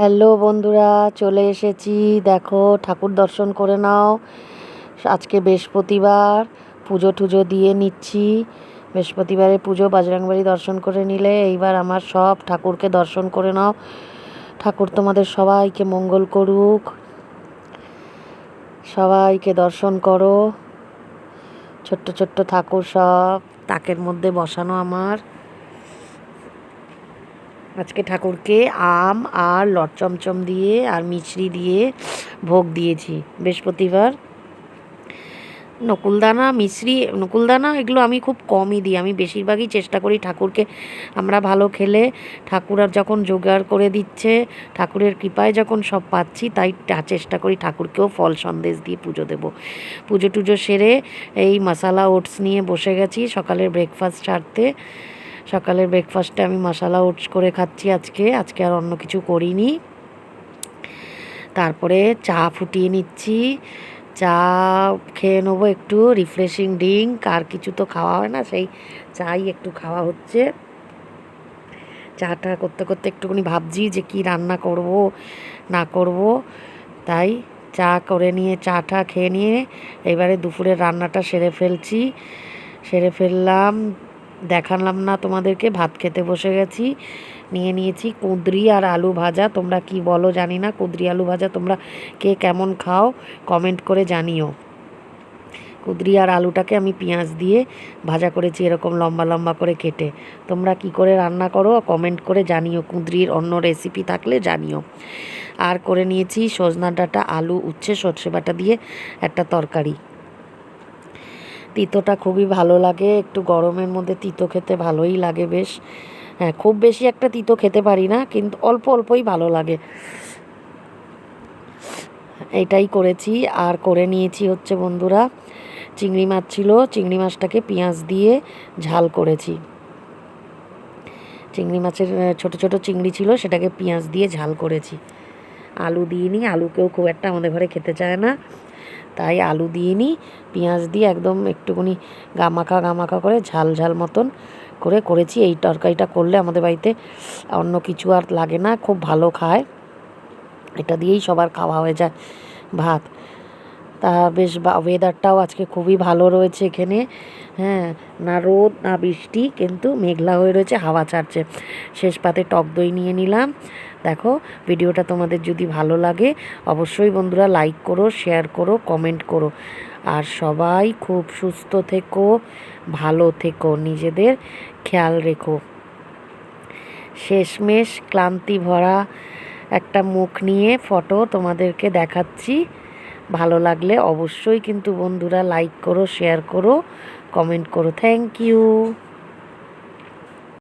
Hello বন্ধুরা, চলে এসেছি। দেখো, ঠাকুর দর্শন করে নাও। আজকে বৃহস্পতিবার, পুজো টুজো দিয়ে নিচ্ছি। বৃহস্পতিবারে পুজো, বাজরংবাড়ি দর্শন করে নিলে এইবার আমার সব ঠাকুরকে দর্শন করে নাও। ঠাকুর তোমাদের সবাইকে মঙ্গল করুক। সবাইকে দর্শন করো। ছোট্ট ছোট্ট ঠাকুর সব তাকের মধ্যে বসানো আমার। আজকে ঠাকুরকে আম আর লট চমচম দিয়ে আর মিছরি দিয়ে ভোগ দিয়েছি। বৃহস্পতিবার নকুলদানা, মিছরি, নকুলদানা এগুলো আমি খুব কমই দিই। আমি বেশিরভাগই চেষ্টা করি ঠাকুরকে, আমরা ভালো খেলে ঠাকুর আর যখন জোগাড় করে দিচ্ছে, ঠাকুরের কৃপায় যখন সব পাচ্ছি, তাই চেষ্টা করি ঠাকুরকেও ফল সন্দেশ দিয়ে পুজো দেব। পুজো টুজো সেরে এই মশালা ওটস নিয়ে বসে গেছি সকালের ব্রেকফাস্ট সারতে। সকালের ব্রেকফাস্টে আমি মশালা ওটস করে খাচ্ছি আজকে আর অন্য কিছু করিনি। তারপরে চা ফুটিয়ে নিচ্ছি। চা খেয়ে নেবো, একটু রিফ্রেশিং ড্রিঙ্ক। আর কিছু তো খাওয়া হয় না, সেই চাই একটু খাওয়া হচ্ছে। চাটা করতে করতে একটুখানি ভাবছি যে কি রান্না করব না করব। তাই চা করে নিয়ে চাটা খেয়ে নিয়ে এবারে দুপুরের রান্নাটা সেরে ফেললাম। দেখালাম না তোমাদেরকে, ভাত খেতে বসে গেছি। নিয়েছি কুঁদরি আর আলু ভাজা। তোমরা কি বলো জানি না, কুঁদরি আলু ভাজা তোমরা কে কেমন খাও কমেন্ট করে জানিও। কুঁদরি আর আলুটাকে আমি পেঁয়াজ দিয়ে ভাজা করেছি, এরকম লম্বা লম্বা করে কেটে। তোমরা কি করে রান্না করো কমেন্ট করে জানিও, কুঁদরির অন্য রেসিপি থাকলে জানিও। আর করে নিয়েছি সজনা ডাঁটা, আলু, উচ্ছে, সর্ষে বাটা দিয়ে একটা তরকারি। তিতোটা খুবই ভালো লাগে, একটু গরমের মধ্যে তিতো খেতে ভালোই লাগে বেশ। হ্যাঁ, খুব বেশি একটা তিতো খেতে পারি না, কিন্তু অল্প অল্পই ভালো লাগে। এটাই করেছি। আর করে নিয়েছি হচ্ছে বন্ধুরা, চিংড়ি মাছ ছিল, চিংড়ি মাছটাকে পেঁয়াজ দিয়ে ঝাল করেছি। চিংড়ি মাছের ছোট ছোট চিংড়ি ছিল, সেটাকে পেঁয়াজ দিয়ে ঝাল করেছি। আলু দিইনি, আলুকেও খুব একটা আমাদের ঘরে খেতে চায় না, তাই আলু দিইনি। পেঁয়াজ দিয়ে একদম একটুখানি গামাখা করে ঝাল ঝাল মতন করেছি। এই তরকারিটা করলে আমাদের বাড়িতে অন্য কিছু আর লাগে না, খুব ভালো খায়। এটা দিয়েই সবার খাওয়া হয়ে যায় ভাত। তা বেশ ওয়েদারটাও আজকে খুবই ভালো রয়েছে এখানে। হ্যাঁ, না রোদ না বৃষ্টি, কিন্তু মেঘলা হয়ে রয়েছে, হাওয়া ছাড়ছে। শেষ পাতে টক দই নিয়ে নিলাম। দেখো, ভিডিওটা তোমাদের যদি ভালো লাগে অবশ্যই বন্ধুরা লাইক করো, শেয়ার করো, কমেন্ট করো। আর সবাই খুব সুস্থ থেকো, ভালো থেকো, নিজেদের খেয়াল রেখো। শেষমেশ ক্লান্তি ভরা একটা মুখ নিয়ে ফটো তোমাদেরকে দেখাচ্ছি। ভালো লাগলে অবশ্যই কিন্তু বন্ধুরা লাইক করো, শেয়ার করো, কমেন্ট করো। Thank you.